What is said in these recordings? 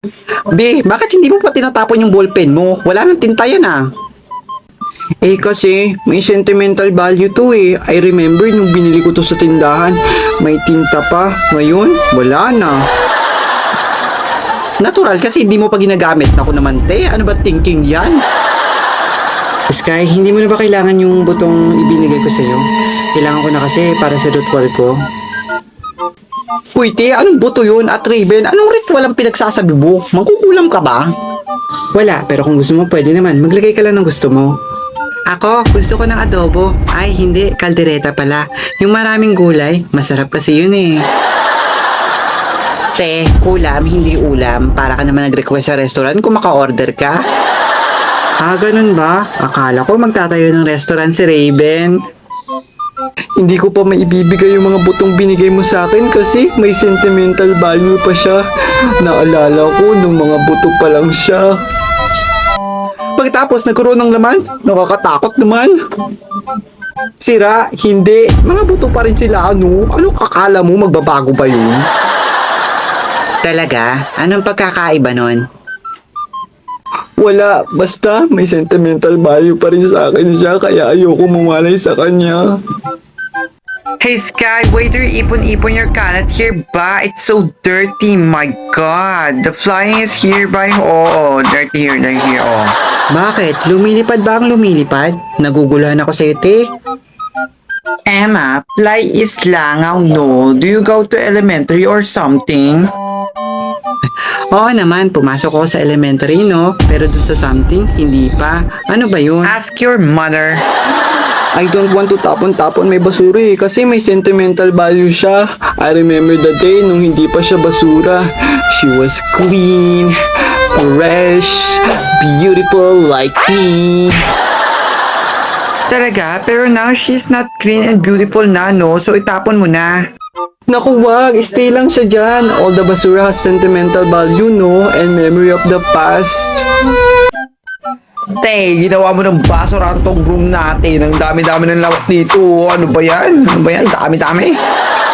Bakit hindi mo pa tinatapon yung ballpen mo? Wala nang tinta yan ah. Eh kasi, may sentimental value to eh. I remember nung binili ko to sa tindahan, may tinta pa. Ngayon, wala na. Natural kasi hindi mo pa ginagamit. Naku naman te, ano ba thinking yan? Sky, hindi mo na ba kailangan yung butong ibinigay ko sa'yo? Kailangan ko na kasi para sa ritual ko. Uy te, anong buto yun? At Raven, anong ritual ang pinagsasabi mo? Mangkukulam ka ba? Wala, pero kung gusto mo pwede naman. Maglagay ka lang ng gusto mo. Ako, gusto ko ng adobo. Ay, hindi, kaldereta pala. Yung maraming gulay, masarap kasi yun eh. Te, ulam, hindi ulam. Para ka naman nag-request sa restaurant kung maka-order ka. Ah, ganun ba? Akala ko magtatayo ng restaurant si Raven. Hindi ko pa maibibigay yung mga butong binigay mo sa akin kasi may sentimental value pa siya. Naalala ko nung mga buto pa lang siya. Pagkatapos nagkaroon ng laman, nakakatakot naman. Sira, hindi. Mga buto pa rin sila, ano? Ano kakala mo, magbabago ba yun? Talaga? Anong pagkakaiba nun? Wala, basta may sentimental value pa rin sa akin siya kaya ayoko mawalay sa kanya. Hey Sky, waiter, ipon-ipon your kalat here ba? It's so dirty, my God. The flying is here by, oh, dirty here, oh. Bakit? Lumilipad ba ang lumilipad? Naguguluhan ako sa'yo, te. Emma, fly is langaw, no? Do you go to elementary or something? Oo naman, pumasok ako sa elementary, no? Pero dun sa something, hindi pa. Ano ba yun? Ask your mother. I don't want to tapon-tapon may basura eh, kasi may sentimental value siya. I remember the day nung hindi pa siya basura. She was clean, fresh, beautiful like me. Talaga? Pero now she's not clean and beautiful na, no? So itapon mo na. Naku wag, stay lang siya dyan. All the basura has sentimental value, no? And memory of the past. Te, ginawa mo ng basura ang tong room natin. Ang dami-dami ng lawak dito. Ano ba yan? Ano ba yan? Dami-dami.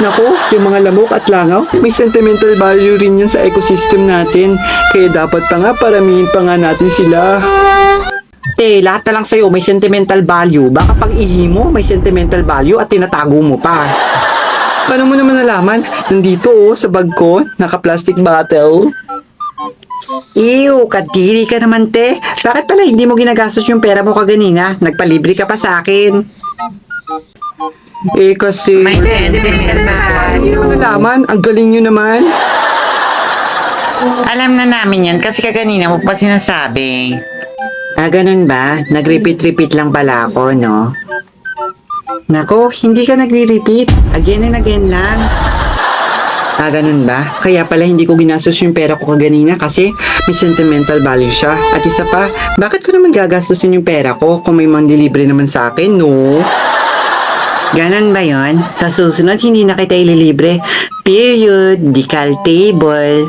Naku, yung mga lamok at langaw, may sentimental value rin yan sa ecosystem natin. Kaya dapat pa nga paramihin pa nga natin sila. Te, lahat na lang sa'yo may sentimental value. Baka pag ihi mo, may sentimental value at tinatago mo pa. Paano mo naman nalaman? Nandito sa bag ko, naka-plastic bottle. Ew, kadiri ka naman te. Bakit pala hindi mo ginagastos yung pera mo kaganina? Nagpalibre ka pa sa akin. Eh kasi... May sentimental value. Hindi mo nalaman? Ang galing nyo naman. Alam na namin yan kasi kaganina mo pa sinasabi. Ah, ganun ba? Nag-repeat-repeat lang pala ako, no? Nako, hindi ka nagre-repeat. Again and again lang. Ah, ganun ba? Kaya pala hindi ko ginastos yung pera ko kaganina kasi may sentimental value siya. At isa pa, bakit ko naman gagastosin yung pera ko kung may manlilibre naman sa akin, no? Ganon ba yon? Sa susunod, hindi na kita ililibre. Period. Decal table.